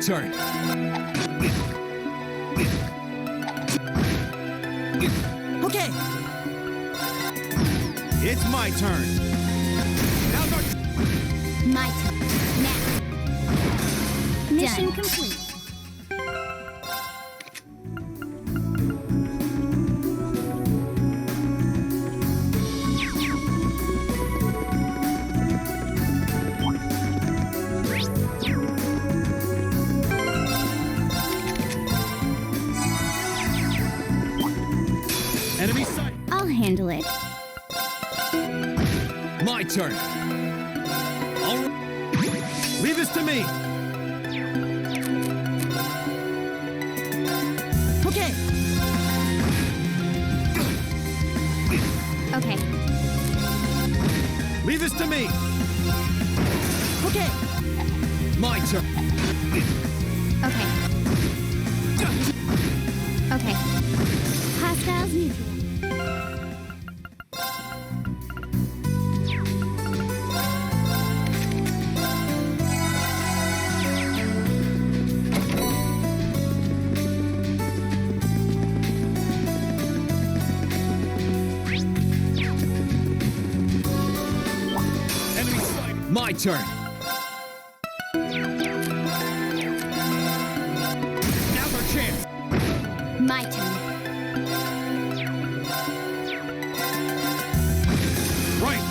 turn. Okay. It's my turn. Now My turn. Now. Mission complete. enemy sight. I'll handle it. My turn. Leave this to me. Okay. Okay. Leave this to me. Okay. My turn. Okay. Okay. Hostiles neutral. Enemy sight. My turn. Now's our chance. My turn. Right.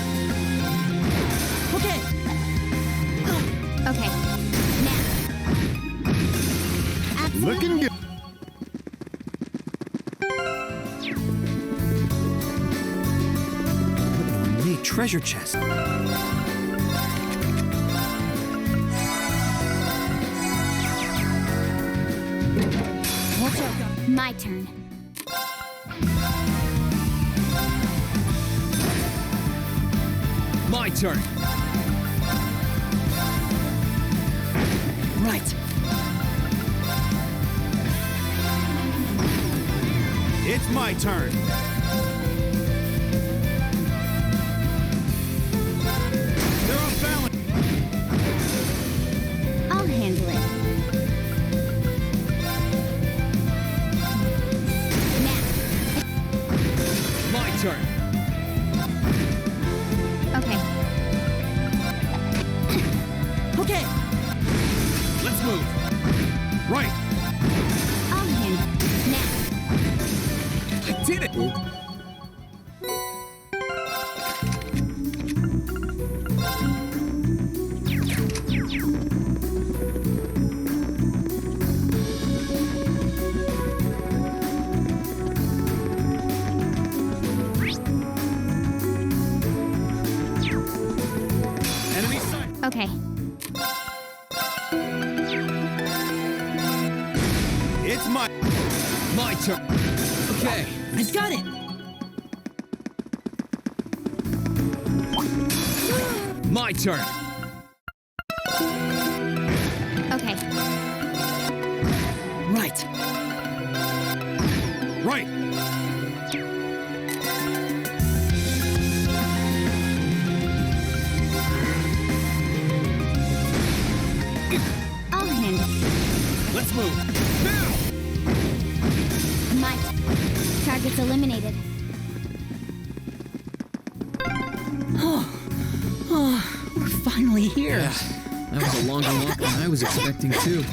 Okay. Okay. Now. Absolutely. Looking good. Neat treasure chest. Watch out. My turn. My turn. Right. It's my turn. They're off balance. I'll handle it. Now. My turn. Okay. Okay. Let's move. Right. I'll handle it. Now. I did it. Enemy sight. Okay. It's my turn. Okay. I've got it. My turn. Okay. Right. Right. I'll handle it. Let's move. Now. My target's eliminated. We're finally here. That was a longer walk than I was expecting, too.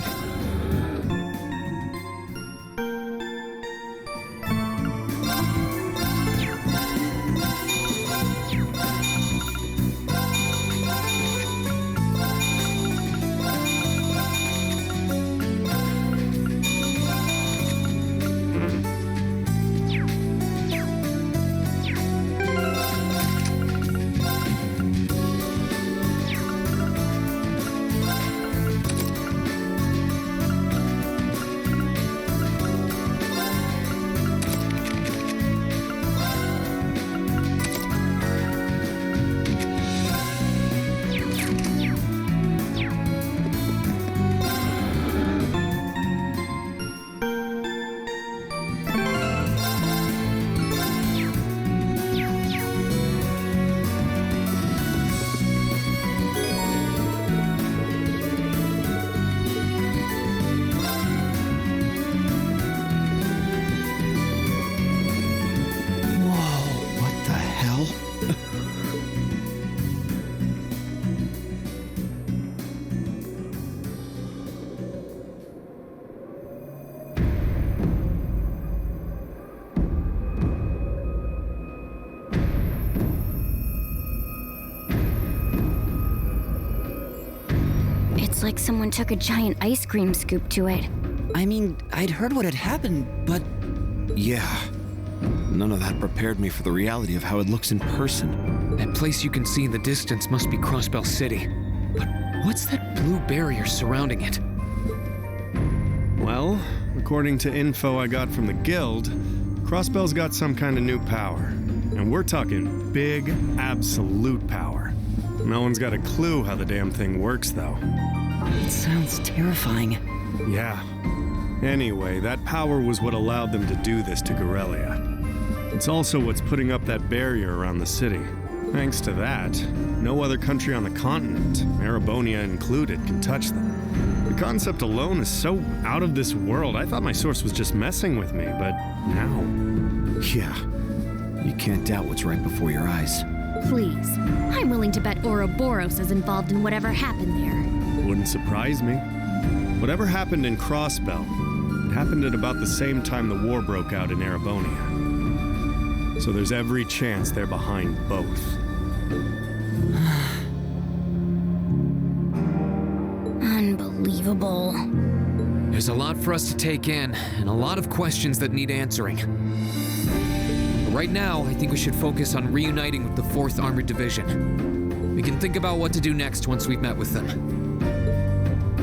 like someone took a giant ice cream scoop to it. I mean, I'd heard what had happened, but Yeah. None of that prepared me for the reality of how it looks in person. That place you can see in the distance must be Crossbell City. But what's that blue barrier surrounding it? Well, according to info I got from the guild, Crossbell's got some kind of new power. And we're talking big, absolute power. No one's got a clue how the damn thing works, though. it sounds terrifying. Yeah. Anyway, that power was what allowed them to do this to Garrelia. It's also what's putting up that barrier around the city. Thanks to that, no other country on the continent, Erebonia included, can touch them. The concept alone is so out of this world. I thought my source was just messing with me, but now... Yeah. You can't doubt what's right before your eyes. Please. I'm willing to bet Ouroboros is involved in whatever happened there. Wouldn't surprise me. Whatever happened in Crossbell, it happened at about the same time the war broke out in Erebonia. So there's every chance they're behind both. Unbelievable. There's a lot for us to take in, and a lot of questions that need answering. But right now, I think we should focus on reuniting with the 4th Armored Division. We can think about what to do next once we've met with them.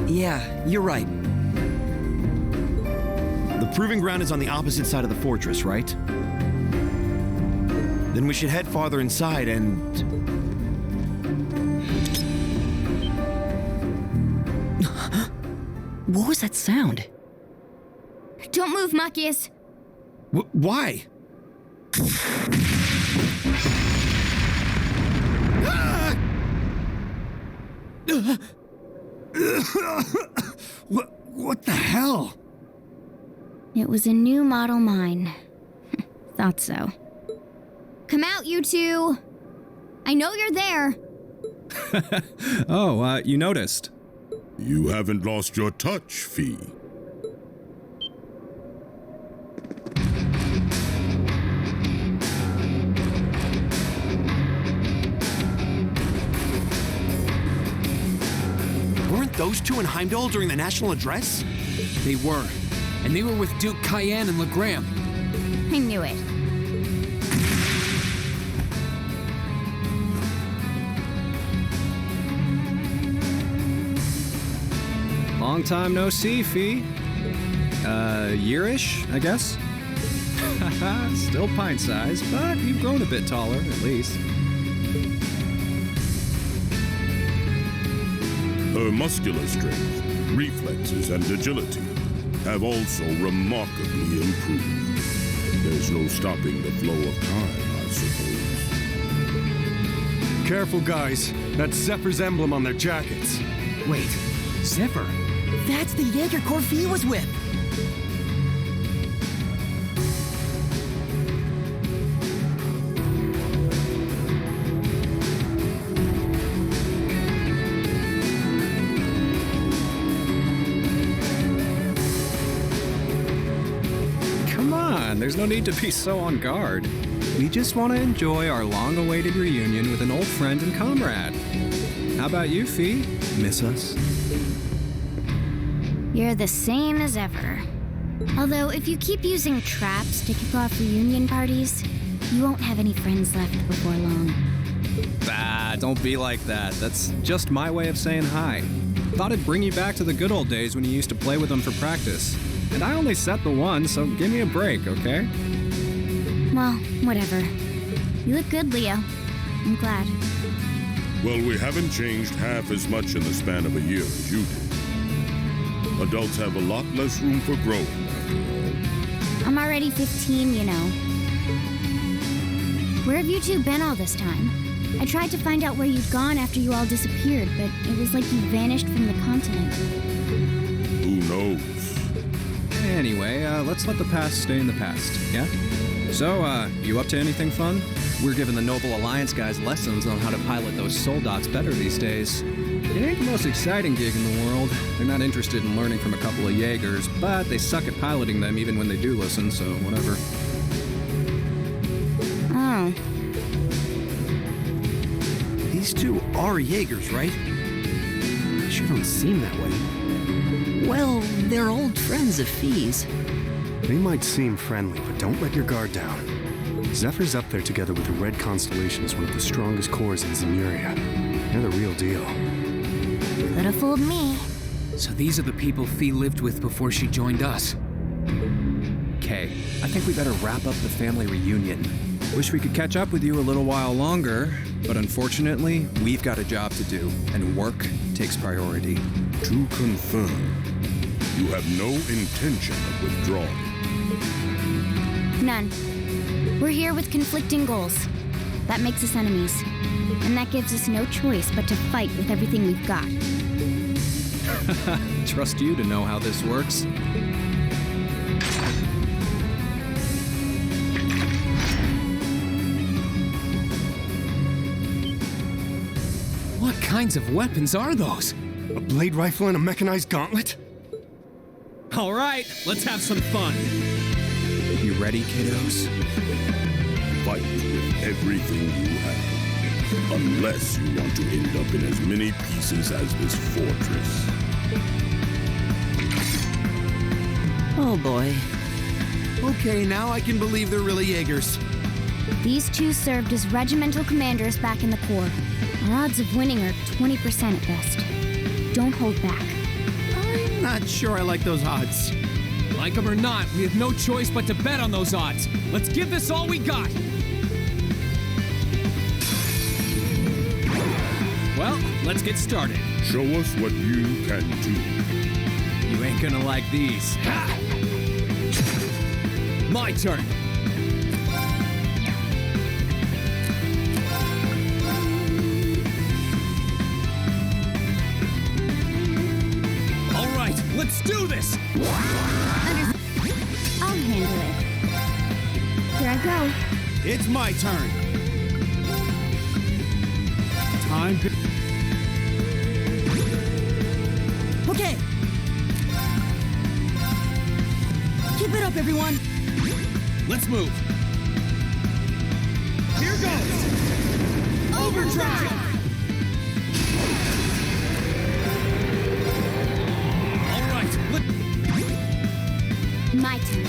Yeah, you're right. The proving ground is on the opposite side of the fortress, right? Then we should head farther inside and... What was that sound? Don't move, Machias. Why? What the hell? It was a new model mine. Thought so. Come out, you two! I know you're there! Oh, you noticed. You haven't lost your touch, Fee. Weren't those two in Heimdallr during the national address? They were. And they were with Duke Cayenne and Legram. I knew it. Long time no see, Fee. Yearish, I guess? Still pint-sized, but you've grown a bit taller, at least. Her muscular strength, reflexes, and agility have also remarkably improved. There's no stopping the flow of time, I suppose. Careful, guys. That's Zephyr's emblem on their jackets. Wait, Zephyr. that's the Jaeger Corps Fee was with! Come on, there's no need to be so on guard. We just want to enjoy our long-awaited reunion with an old friend and comrade. How about you, Fee? Miss us? You're the same as ever. Although, if you keep using traps to kick off reunion parties, you won't have any friends left before long. Bah, don't be like that. That's just my way of saying hi. Thought it'd bring you back to the good old days when you used to play with them for practice. And I only set the one, so give me a break, okay? Well, whatever. You look good, Leo. I'm glad. Well, we haven't changed half as much in the span of a year as you did. Adults have a lot less room for growth, after all. I'm already 15, you know. Where have you two been all this time? I tried to find out where you'd gone after you all disappeared, but it was like you vanished from the continent. Who knows? Anyway, let's let the past stay in the past, yeah? So, you up to anything fun? We're giving the Noble Alliance guys lessons on how to pilot those soldats better these days. It ain't the most exciting gig in the world. They're not interested in learning from a couple of Jaegers, but they suck at piloting them even when they do listen, so whatever. Oh. These two are Jaegers, right? sure don't seem that way. Well, they're old friends of Fee's. They might seem friendly, but don't let your guard down. Zephyr's up there together with the Red Constellation as one of the strongest corps in Zemuria. They're the real deal. Could have fooled me. So these are the people Fee lived with before she joined us. Okay, I think we better wrap up the family reunion. Wish we could catch up with you a little while longer, but unfortunately, we've got a job to do, and work takes priority. To confirm, you have no intention of withdrawing. None. We're here with conflicting goals. That makes us enemies. And that gives us no choice but to fight with everything we've got. Trust you to know how this works. What kinds of weapons are those? A blade rifle and a mechanized gauntlet? All right, let's have some fun. You ready, kiddos? Fight with everything you have. Unless you want to end up in as many pieces as this fortress. Oh boy. Okay, now I can believe they're really Jaegers. These two served as regimental commanders back in the Corps. Our odds of winning are 20% at best. Don't hold back. I'm not sure I like those odds. Like them or not, we have no choice but to bet on those odds. Let's give this all we got. Well, let's get started. Show us what you can do. You ain't gonna like these. Ha! My turn. All right, let's do this. I'll handle it. Here I go. It's my turn. Time to... Okay. Keep it up, everyone. Let's move. Here goes. Overdrive. All right, My turn.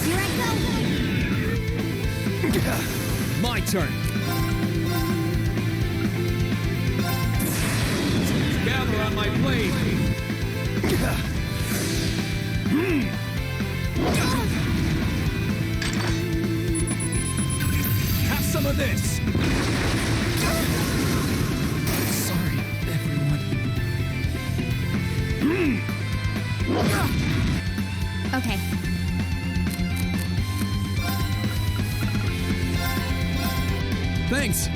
Here I go. my turn. Gather on my blade. Have some of this. Sorry, everyone. Okay. Thanks.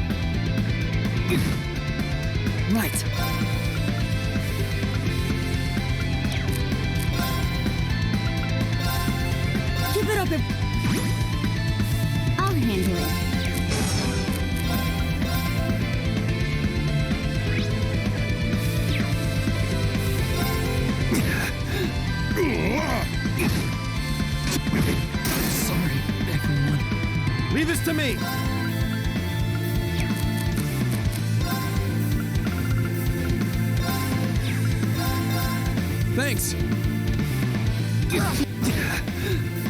Right. Keep it up. I'll handle it. Sorry, everyone. Leave this to me. Thanks.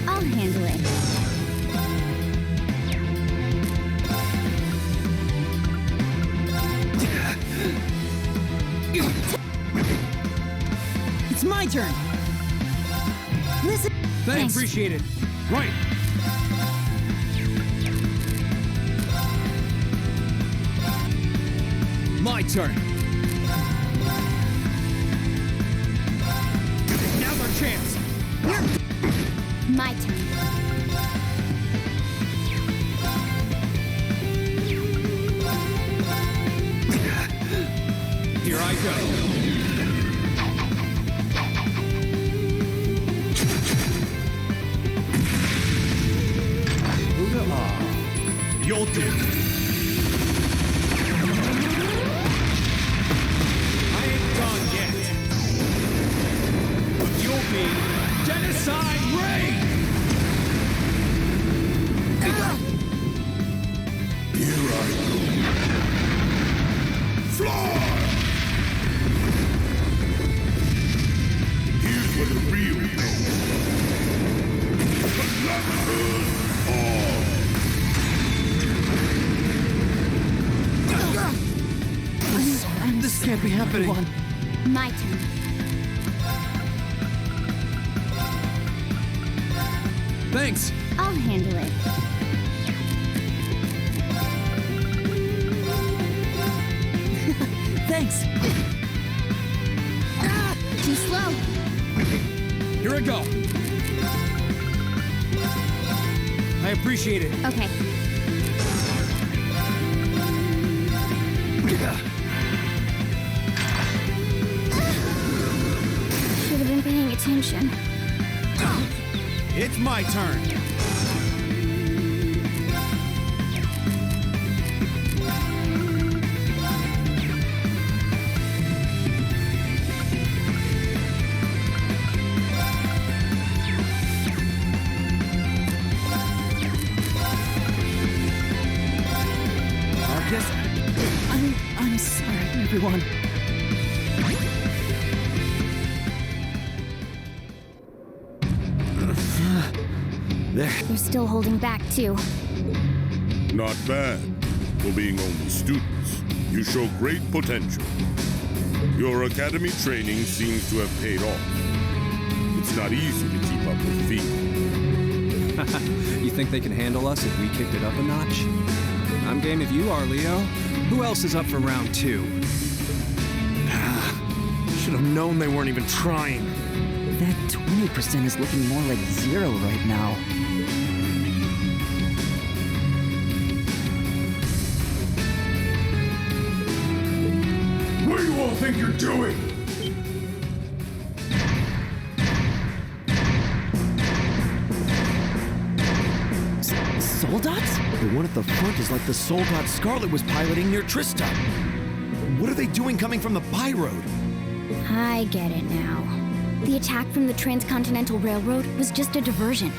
I'll handle it. It's my turn. Listen. Thanks. Appreciate it. Right. My turn. Now's our chance. My turn. Here I go. You'll do. I ain't done yet. You'll be genocide Rean! Here be happening? My turn. Thanks. I'll handle it. Thanks. Too slow. Here I go. I appreciate it. Okay. Should have been paying attention. It's my turn. I'm sorry, everyone. They're still holding back, too. Not bad. For being only students, you show great potential. Your academy training seems to have paid off. It's not easy to keep up with Vita. You think they can handle us if we kicked it up a notch? I'm game if you are, Leo. Who else is up for round 2? Should have known they weren't even trying. That 20% is looking more like 0 right now. What do you all think you're doing? Soldats? The one at the front is like the Soldat Scarlet was piloting near Trista. What are they doing coming from the by-road? I get it now. The attack from the Transcontinental Railroad was just a diversion.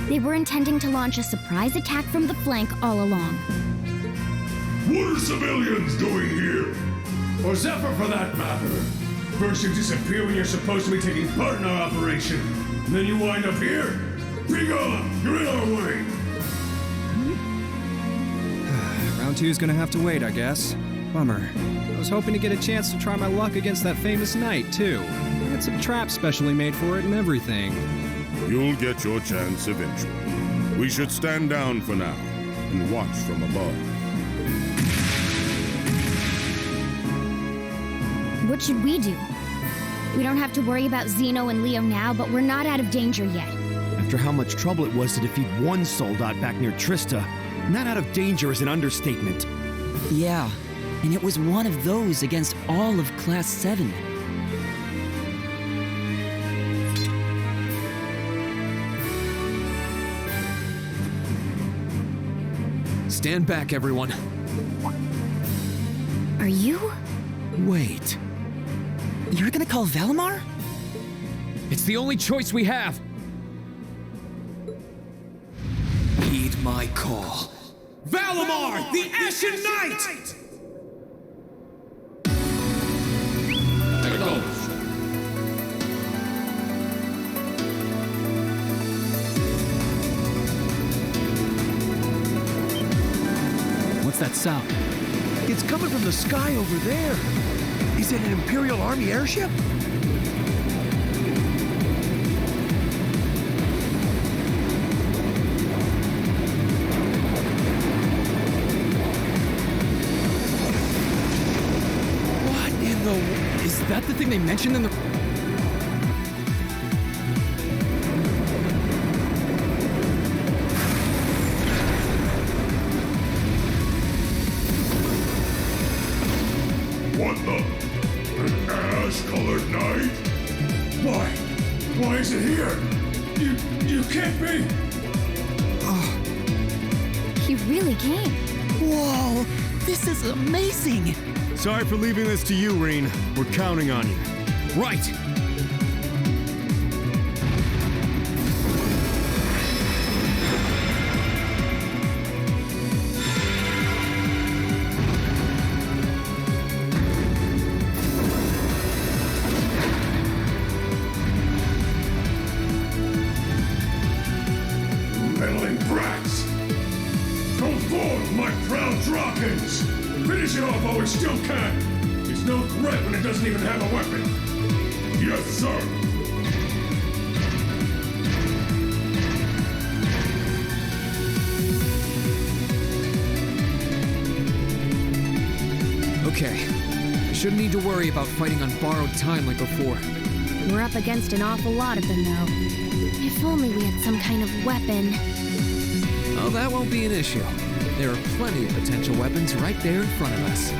They were intending to launch a surprise attack from the flank all along. What are civilians doing here? Or Zephyr for that matter? First you disappear when you're supposed to be taking part in our operation. And then you wind up here? Be gone! You're in our way! Round 2's gonna have to wait, I guess. Bummer. I was hoping to get a chance to try my luck against that famous knight, too. I had some traps specially made for it and everything. You'll get your chance eventually. We should stand down for now and watch from above. What should we do? We don't have to worry about Zeno and Leo now, but we're not out of danger yet. After how much trouble it was to defeat one Soldat back near Trista, not out of danger is an understatement. Yeah, and it was one of those against all of Class 7. Stand back, everyone. Are you? Wait. You're gonna call Valimar? It's the only choice we have. Heed my call. Valimar, the Ashen Knight! There it goes. What's that sound? It's coming from the sky over there. Is it an Imperial Army airship? What in the... Is that the thing they mentioned in the... What the? An ash-colored knight? Why? Why is it here? You can't be! He really came. Whoa, this is amazing! Sorry for leaving this to you, Rean. We're counting on you. Right! Meddling brats! Come forth, my proud Drakens! Finish it off while we still can! This no threat when it doesn't even have a weapon. Yes, sir. Okay. I shouldn't need to worry about fighting on borrowed time like before. We're up against an awful lot of them, though. If only we had some kind of weapon. Oh, that won't be an issue. There are plenty of potential weapons right there in front of us.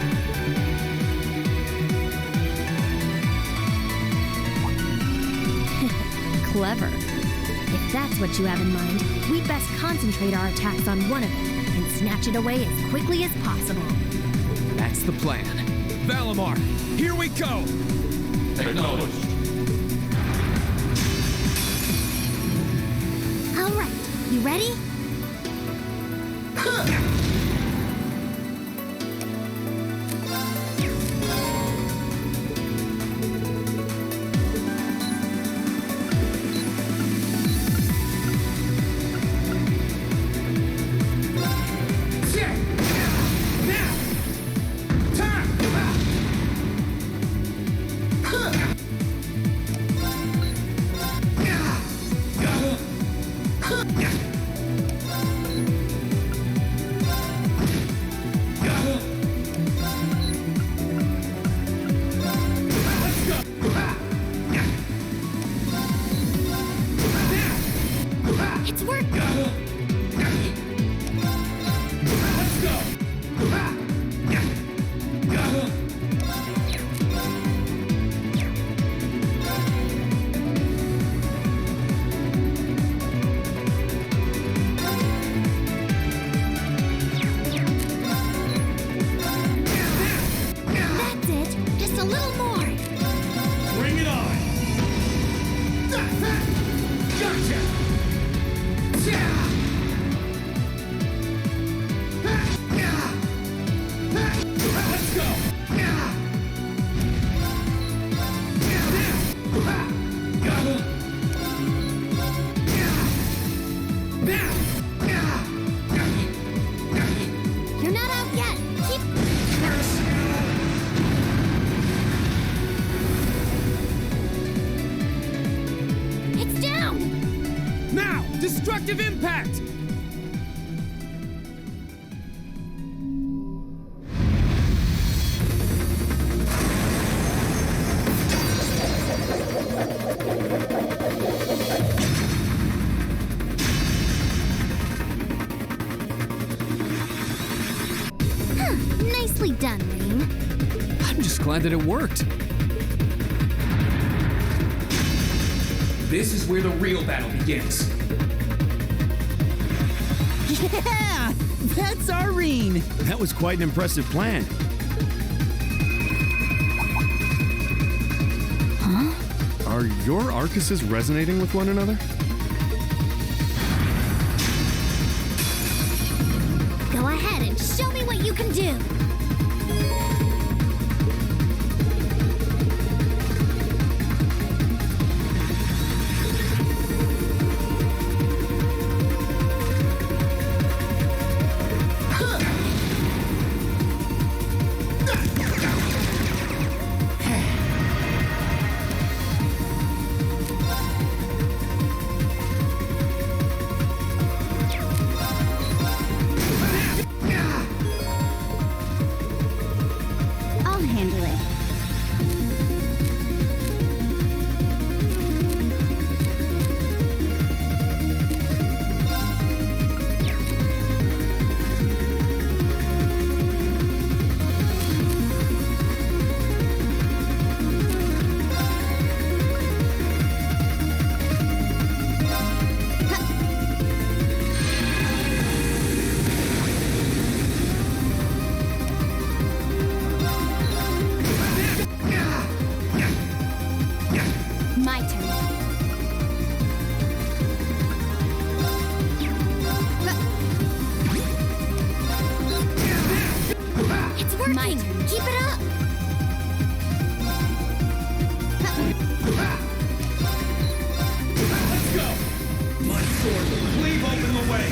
Clever. If that's what you have in mind, we'd best concentrate our attacks on one of them and snatch it away as quickly as possible. That's the plan. Valimar, here we go! Acknowledged. All right, you ready? It's working! Let's go! That's it! Just a little more! Bring it on! Gotcha! Let's go! You're not out yet! Keep... It's down! Now! Destructive impact! Nicely done, Rean. I'm just glad that it worked. This is where the real battle begins. Yeah! That's our Rean! That was quite an impressive plan. Are your Arcuses resonating with one another? Go ahead and show me what you can do! I'll handle it. My turn. It's working! My turn. Keep it up! Let's go! My sword will cleave open the way!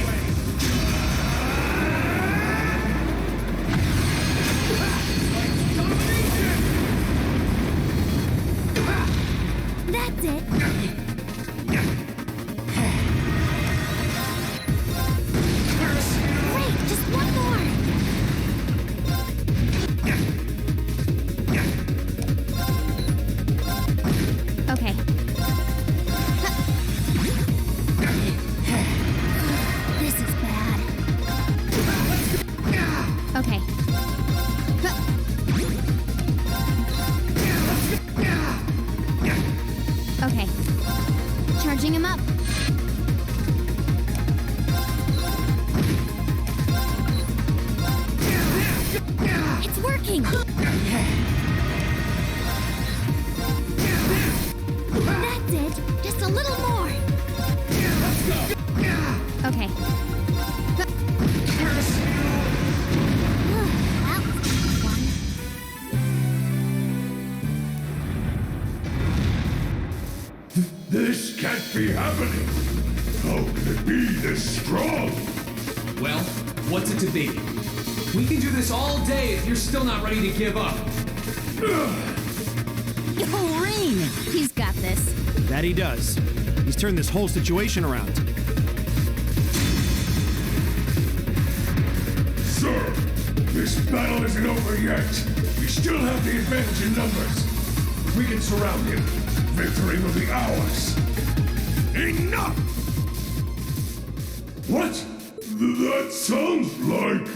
Domination! working! That's it! Just a little more! Okay. This can't be happening! How can it be this strong? Well, what's it to be? We can do this all day if you're still not ready to give up. Oh, Rean! He's got this. That he does. He's turned this whole situation around. Sir, this battle isn't over yet. We still have the advantage in numbers. We can surround him. Victory will be ours. Enough! What? That sounds like...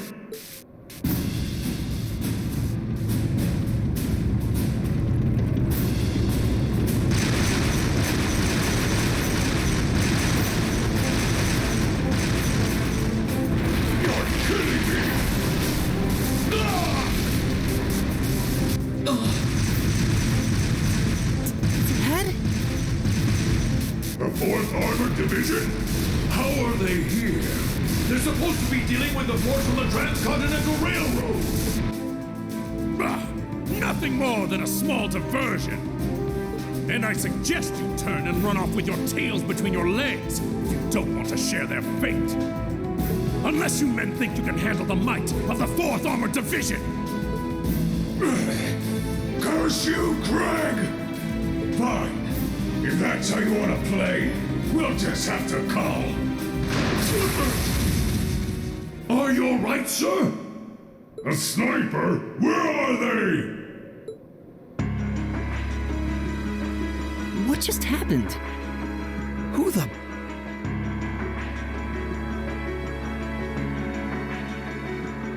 You're killing me! Dad? The 4th Armored Division? How are they here? They're supposed to be dealing with the force from the Transcontinental Railroad! Nothing more than a small diversion. And I suggest you turn and run off with your tails between your legs if you don't want to share their fate. Unless you men think you can handle the might of the 4th Armored Division. Curse you, Craig! Fine. If that's how you want to play, we'll just have to call. Are you all right, sir? A sniper? Where are they? What just happened? Who the...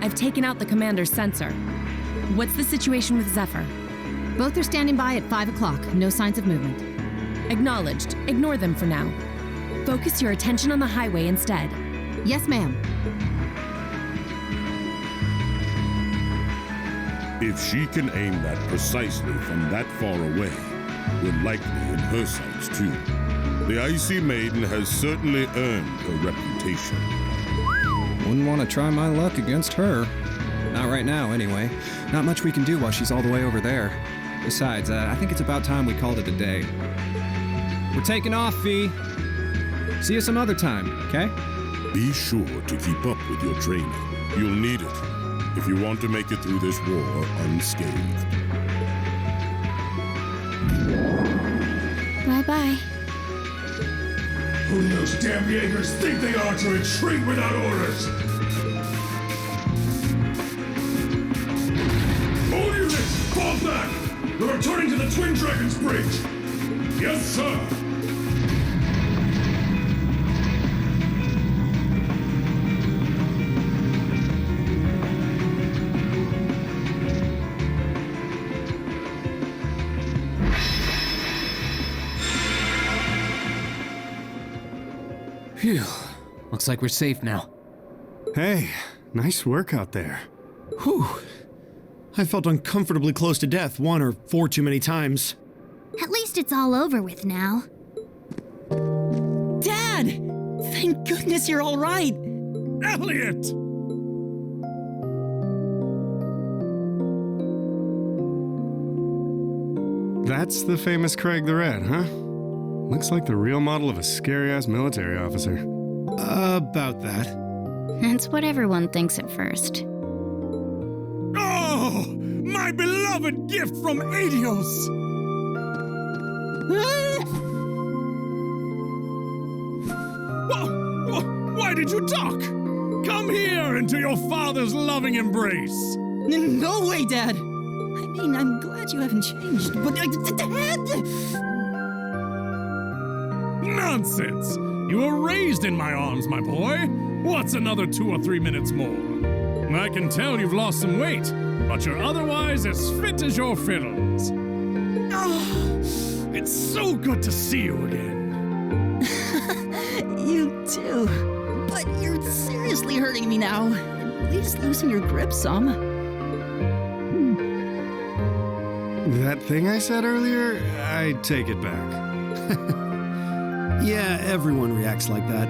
I've taken out the commander's sensor. What's the situation with Zephyr? Both are standing by at 5 o'clock. No signs of movement. Acknowledged. Ignore them for now. Focus your attention on the highway instead. Yes, ma'am. If she can aim that precisely from that far away, we're likely in her sights too. The Icy Maiden has certainly earned her reputation. Wouldn't want to try my luck against her. Not right now, anyway. Not much we can do while she's all the way over there. Besides, I think it's about time we called it a day. We're taking off, V. See you some other time, okay? Be sure to keep up with your training. You'll need it if you want to make it through this war unscathed. Bye-bye. Who do those damn Jaegers think they are to retreat without orders? All units, fall back! We're returning to the Twin Dragons Bridge! Yes, sir! Phew. Looks like we're safe now. Hey, nice work out there. Whew. I felt uncomfortably close to death 1 or 4 too many times. At least it's all over with now. Dad! Thank goodness you're all right! Elliot! That's the famous Craig the Red, huh? Looks like the real model of a scary-ass military officer. About that. That's what everyone thinks at first. Oh! My beloved gift from Adios! Why did you talk? Come here into your father's loving embrace. No way, Dad! I mean, I'm glad you haven't changed, but Dad! Nonsense! You were raised in my arms, my boy. What's another 2 or 3 minutes more? I can tell you've lost some weight, but you're otherwise as fit as your fiddles. Oh, it's so good to see you again. You too. But you're seriously hurting me now. At least loosen your grip some. That thing I said earlier, I take it back. Yeah, everyone reacts like that.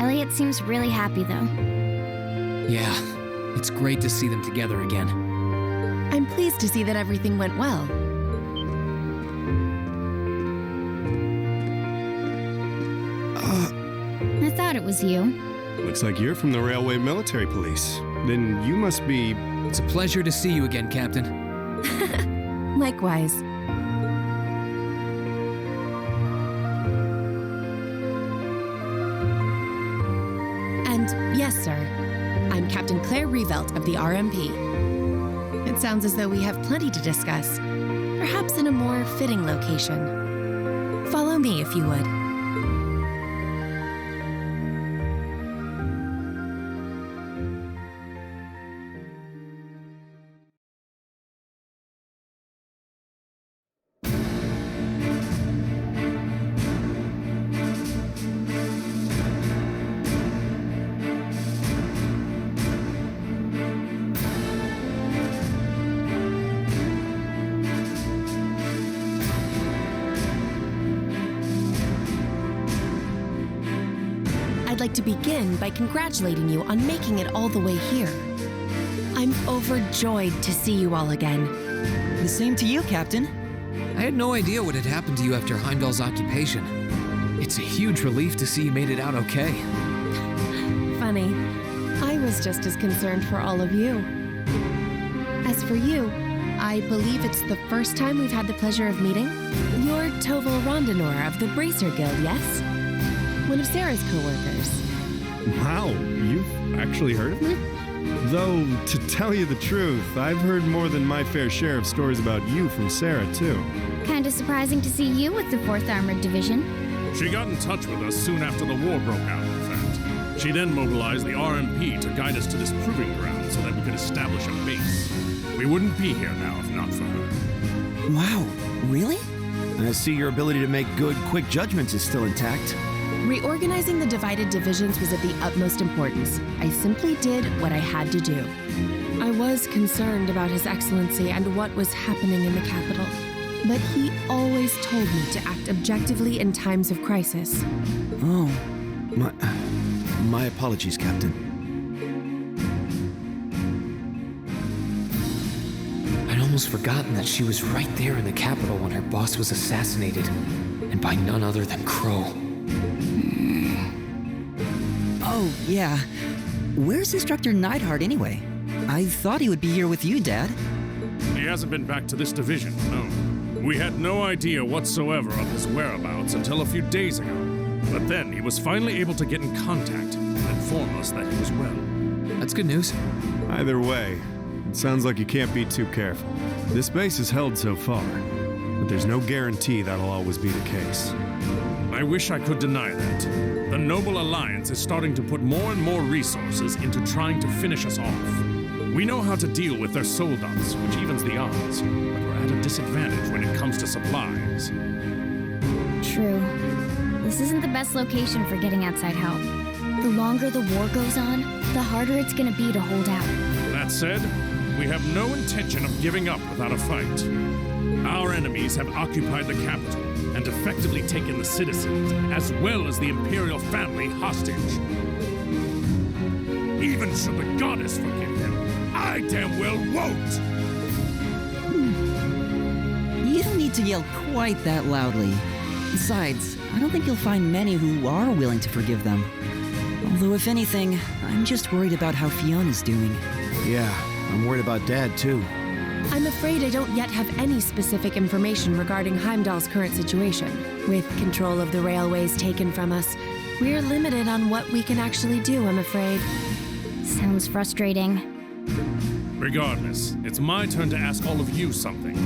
Elliot seems really happy, though. Yeah, it's great to see them together again. I'm pleased to see that everything went well. I thought it was you. Looks like you're from the Railway Military Police. Then you must be... It's a pleasure to see you again, Captain. Likewise. And yes, sir, I'm Captain Claire Revelt of the RMP. It sounds as though we have plenty to discuss, perhaps in a more fitting location. Follow me if you would. I'd like to begin by congratulating you on making it all the way here. I'm overjoyed to see you all again. The same to you, Captain. I had no idea what had happened to you after Heimdallr's occupation. It's a huge relief to see you made it out okay. Funny, I was just as concerned for all of you. As for you, I believe it's the first time we've had the pleasure of meeting. You're Toval Rondinor of the Bracer Guild, yes? One of Sarah's co-workers. Wow, you've actually heard of me? Though, to tell you the truth, I've heard more than my fair share of stories about you from Sarah, too. Kinda surprising to see you with the 4th Armored Division. She got in touch with us soon after the war broke out, in fact. She then mobilized the RMP to guide us to this proving ground so that we could establish a base. We wouldn't be here now if not for her. Wow, really? I see your ability to make good, quick judgments is still intact. Reorganizing the divided divisions was of the utmost importance. I simply did what I had to do. I was concerned about His Excellency and what was happening in the capital, but he always told me to act objectively in times of crisis. Oh. My apologies, Captain. I'd almost forgotten that she was right there in the capital when her boss was assassinated, and by none other than Crow. Oh, yeah. Where's Instructor Neidhart anyway? I thought he would be here with you, Dad. He hasn't been back to this division, no. We had no idea whatsoever of his whereabouts until a few days ago. But then he was finally able to get in contact and inform us that he was well. That's good news. Either way, it sounds like you can't be too careful. This base is held so far, but there's no guarantee that'll always be the case. I wish I could deny that. The Noble Alliance is starting to put more and more resources into trying to finish us off. We know how to deal with their soldats, which evens the odds, but we're at a disadvantage when it comes to supplies. True. This isn't the best location for getting outside help. The longer the war goes on, the harder it's gonna be to hold out. That said, we have no intention of giving up without a fight. Our enemies have occupied the capital and effectively taken the citizens, as well as the Imperial family, hostage. Even should the goddess forgive them, I damn well won't! You don't need to yell quite that loudly. Besides, I don't think you'll find many who are willing to forgive them. Although, if anything, I'm just worried about how Fiona's doing. Yeah, I'm worried about Dad, too. I'm afraid I don't yet have any specific information regarding Heimdallr's current situation. With control of the railways taken from us, we're limited on what we can actually do, I'm afraid. Sounds frustrating. Regardless, it's my turn to ask all of you something.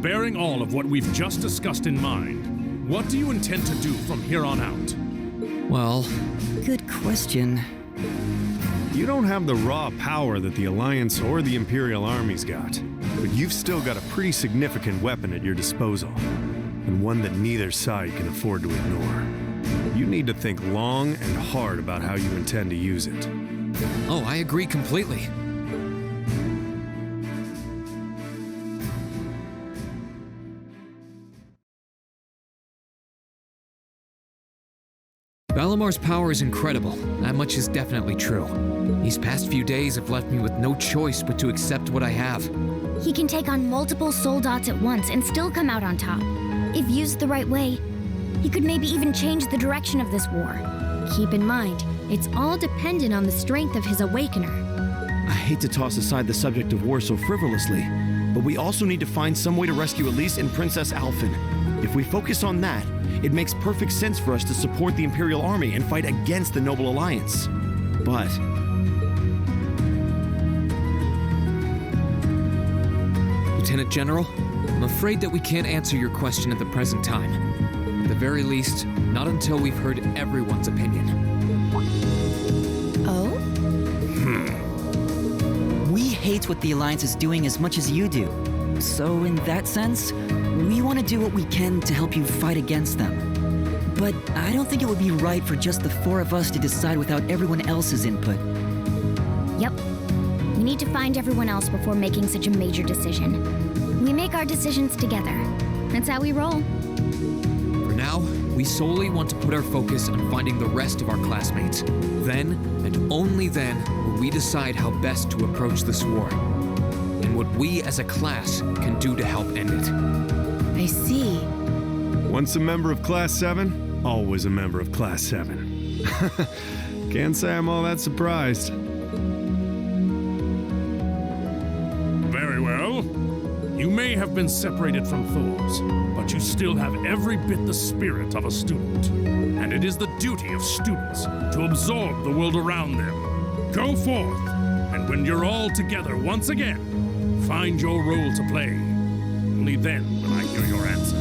Bearing all of what we've just discussed in mind, what do you intend to do from here on out? Well, good question. You don't have the raw power that the Alliance or the Imperial Army's got, but you've still got a pretty significant weapon at your disposal, and one that neither side can afford to ignore. You need to think long and hard about how you intend to use it. oh, I agree completely. Valimar's power is incredible. That much is definitely true. These past few days have left me with no choice but to accept what I have. He can take on multiple soul dots at once and still come out on top. If used the right way, he could maybe even change the direction of this war. Keep in mind, it's all dependent on the strength of his awakener. I hate to toss aside the subject of war so frivolously, but we also need to find some way to rescue Elise and Princess Alphen. If we focus on that, it makes perfect sense for us to support the Imperial Army and fight against the Noble Alliance. But... Lieutenant General, I'm afraid that we can't answer your question at the present time. At the very least, not until we've heard everyone's opinion. Oh? We hate what the Alliance is doing as much as you do. So in that sense, we want to do what we can to help you fight against them. But I don't think it would be right for just the four of us to decide without everyone else's input. Yep. We need to find everyone else before making such a major decision. We make our decisions together. That's how we roll. For now, we solely want to put our focus on finding the rest of our classmates. Then, and only then, will we decide how best to approach this war. And what we as a class can do to help end it. I see. Once a member of Class 7, always a member of Class 7. Can't say I'm all that surprised. Very well. You may have been separated from foes, but you still have every bit the spirit of a student. And it is the duty of students to absorb the world around them. Go forth, and when you're all together once again, find your role to play. Only then will I hear your answer.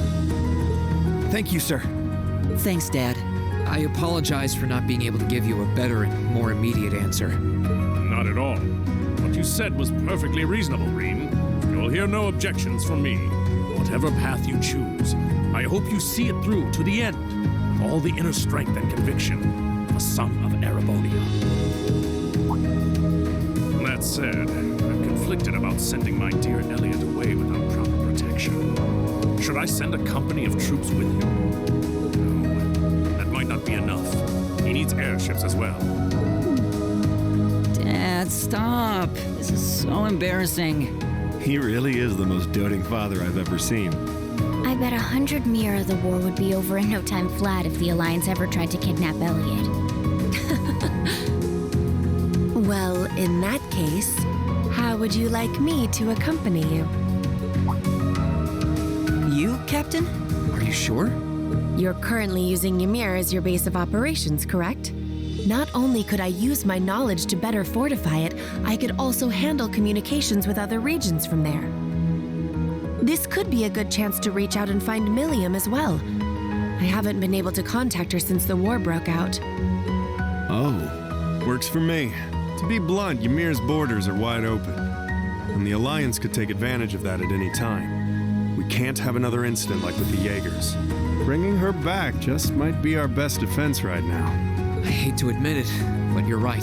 Thank you, sir. Thanks, Dad. I apologize for not being able to give you a better and more immediate answer. Not at all. What you said was perfectly reasonable, Rean. You'll hear no objections from me. Whatever path you choose, I hope you see it through to the end, with all the inner strength and conviction of a son of Erebonia. That said, I'm conflicted about sending my dear Elliot away without proper protection. Should I send a company of troops with him? No, that might not be enough. He needs airships as well. Dad, stop. This is so embarrassing. He really is the most doting father I've ever seen. I bet 100 Mira the war would be over in no time flat if the Alliance ever tried to kidnap Elliot. Well, in that case, how would you like me to accompany you? You, Captain? Are you sure? You're currently using Ymir as your base of operations, correct? Not only could I use my knowledge to better fortify it, I could also handle communications with other regions from there. This could be a good chance to reach out and find Milliam as well. I haven't been able to contact her since the war broke out. Oh, works for me. To be blunt, Ymir's borders are wide open, and the Alliance could take advantage of that at any time. We can't have another incident like with the Jaegers. Bringing her back just might be our best defense right now. I hate to admit it, but you're right.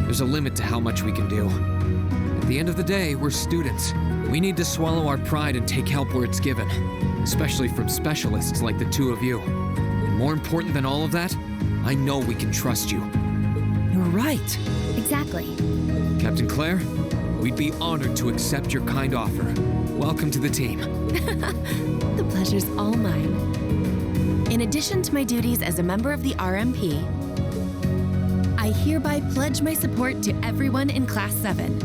There's a limit to how much we can do. At the end of the day, we're students. We need to swallow our pride and take help where it's given, especially from specialists like the two of you. And more important than all of that, I know we can trust you. You're right. Exactly. Captain Claire, we'd be honored to accept your kind offer. Welcome to the team. The pleasure's all mine. In addition to my duties as a member of the RMP, I hereby pledge my support to everyone in Class 7.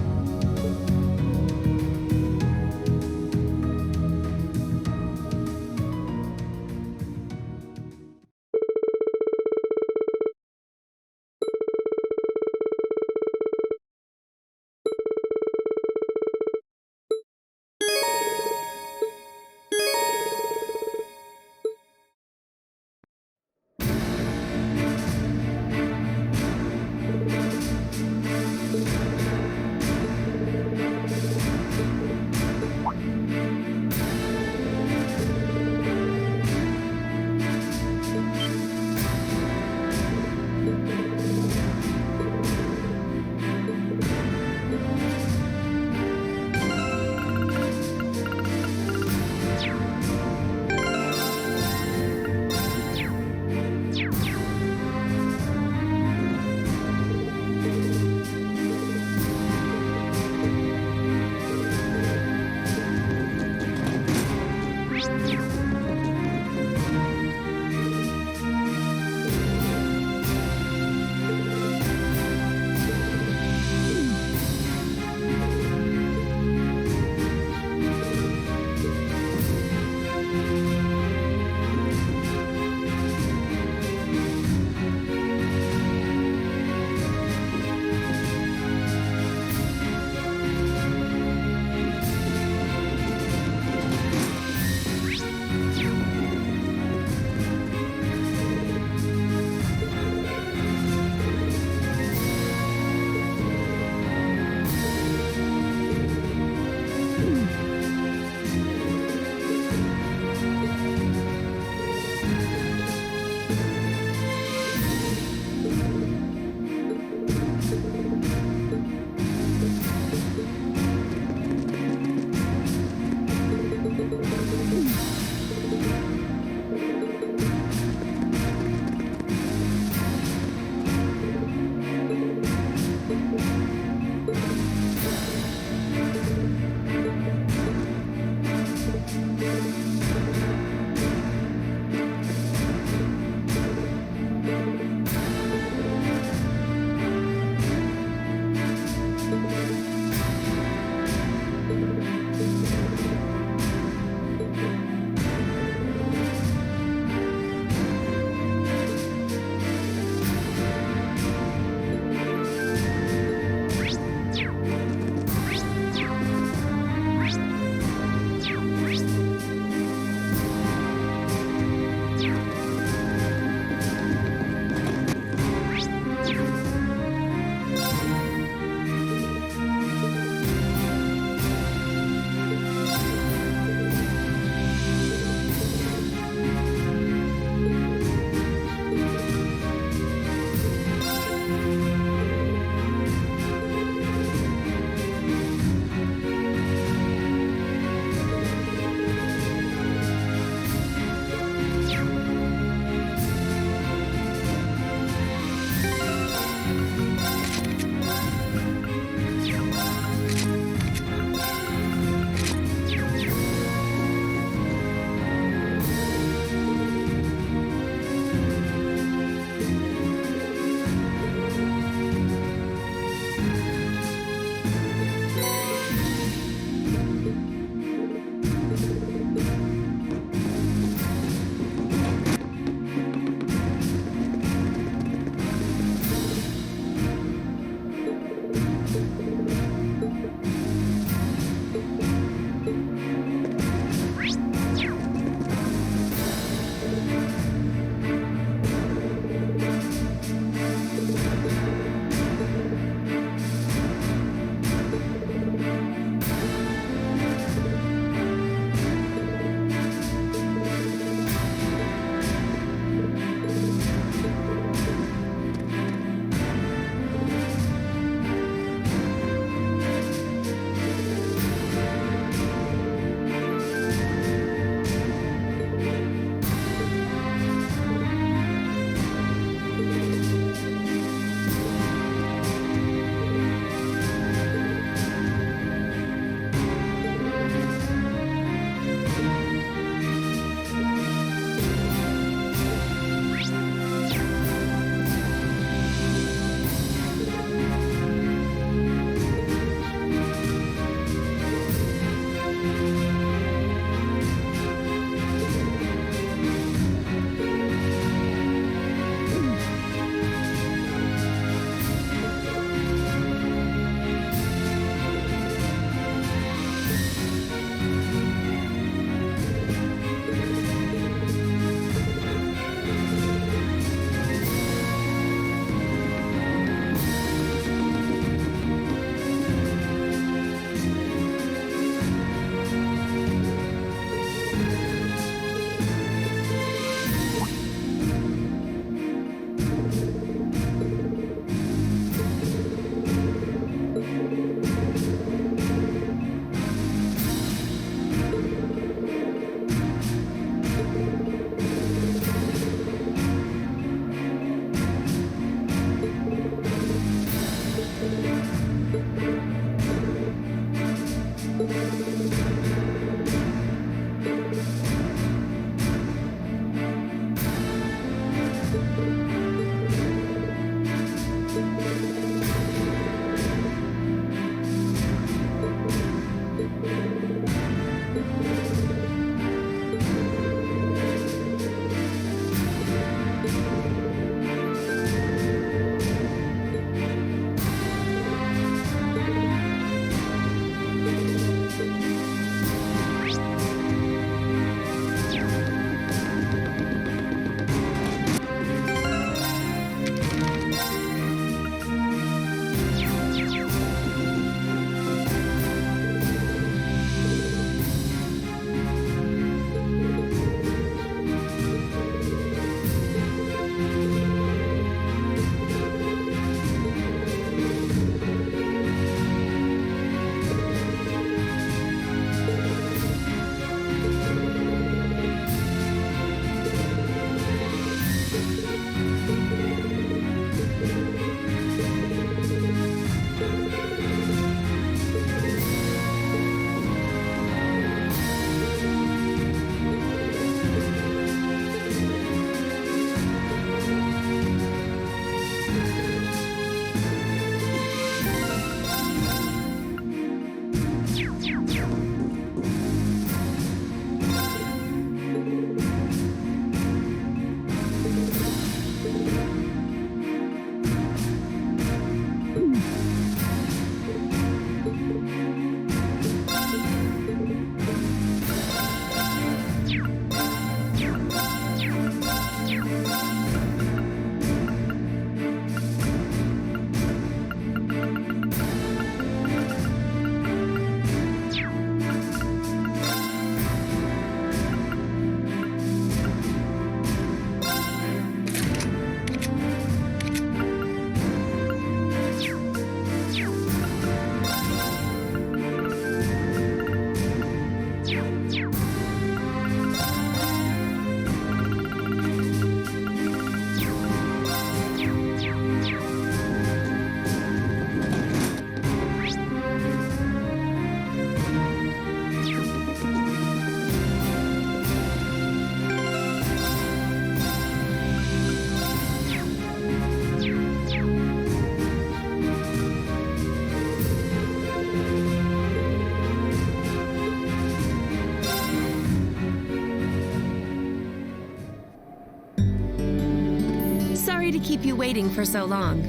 keep you waiting for so long.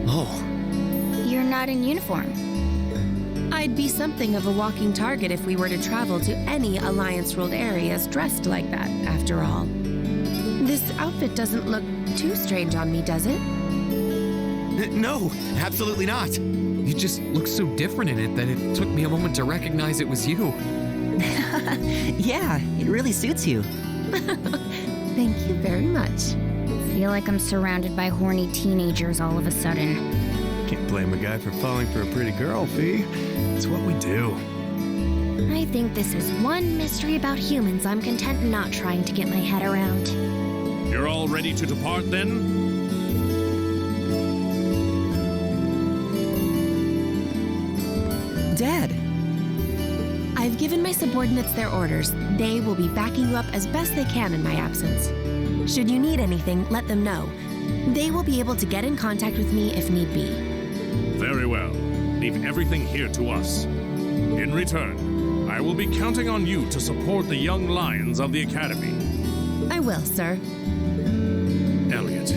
Oh. You're not in uniform. I'd be something of a walking target if we were to travel to any Alliance-ruled areas dressed like that, after all. This outfit doesn't look too strange on me, does it? No, absolutely not. You just look so different in it that it took me a moment to recognize it was you. Yeah, it really suits you. Thank you very much. Feel like I'm surrounded by horny teenagers all of a sudden. Can't blame a guy for falling for a pretty girl, Fee. It's what we do. I think this is one mystery about humans I'm content not trying to get my head around. You're all ready to depart then? Dad, I've given my subordinates their orders. They will be backing you up as best they can in my absence. Should you need anything, let them know. They will be able to get in contact with me if need be. Very well. Leave everything here to us. In return, I will be counting on you to support the young lions of the Academy. I will, sir. Elliot,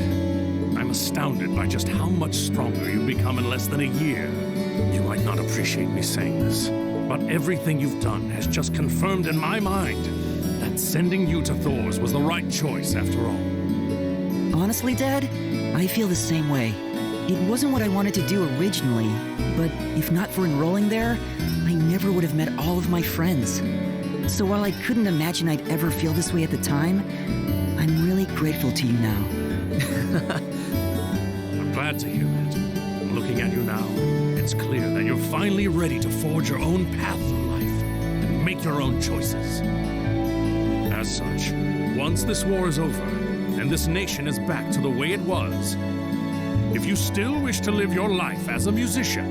I'm astounded by just how much stronger you've become in less than a year. You might not appreciate me saying this, but everything you've done has just confirmed in my mind that sending you to Thor's was the right choice after all. honestly, Dad, I feel the same way. It wasn't what I wanted to do originally, but if not for enrolling there, I never would have met all of my friends. So while I couldn't imagine I'd ever feel this way at the time, I'm really grateful to you now. I'm glad to hear that. Looking at you now, it's clear that you're finally ready to forge your own path through life and make your own choices. As such, once this war is over and this nation is back to the way it was, if you still wish to live your life as a musician,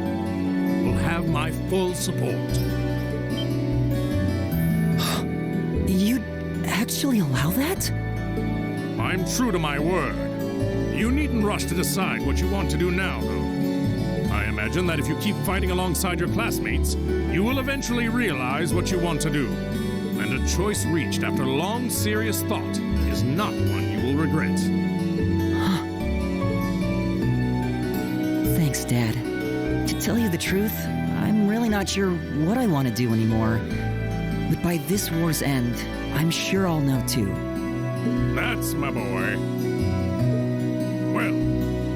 you'll have my full support. You'd actually allow that? I'm true to my word. You needn't rush to decide what you want to do now, though. I imagine that if you keep fighting alongside your classmates, you will eventually realize what you want to do. And a choice reached after long, serious thought is not one you will regret. Thanks, Dad. To tell you the truth, I'm really not sure what I want to do anymore. But by this war's end, I'm sure I'll know too. That's my boy. Well,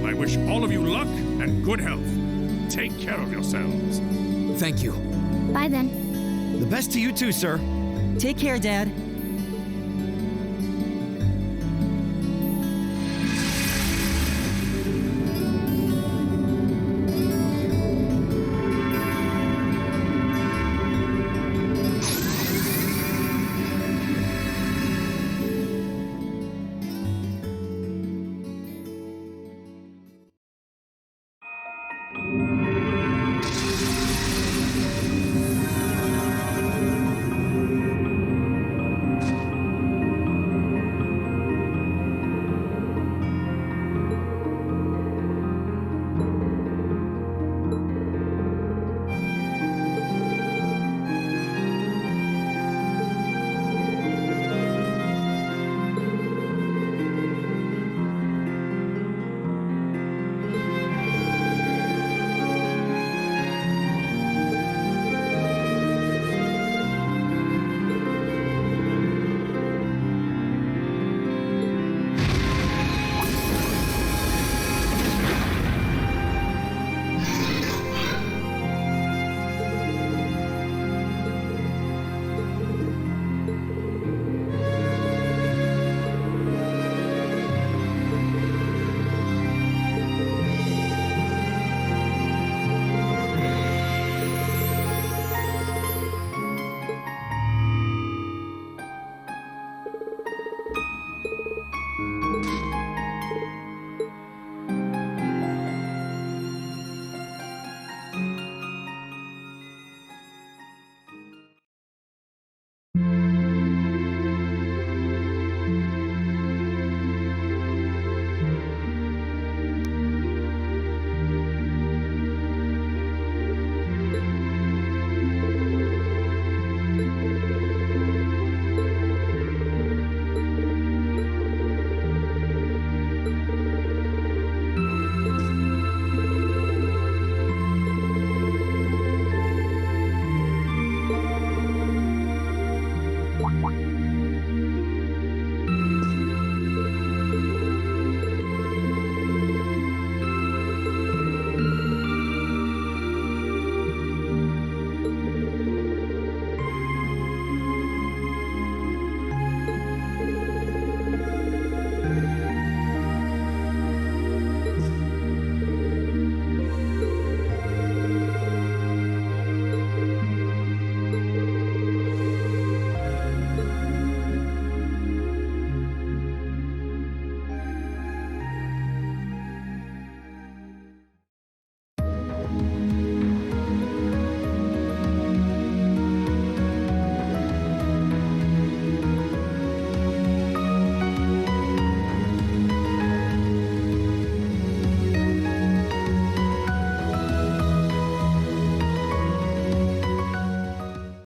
I wish all of you luck and good health. Take care of yourselves. Thank you. Bye then. The best to you too, sir. Take care, Dad.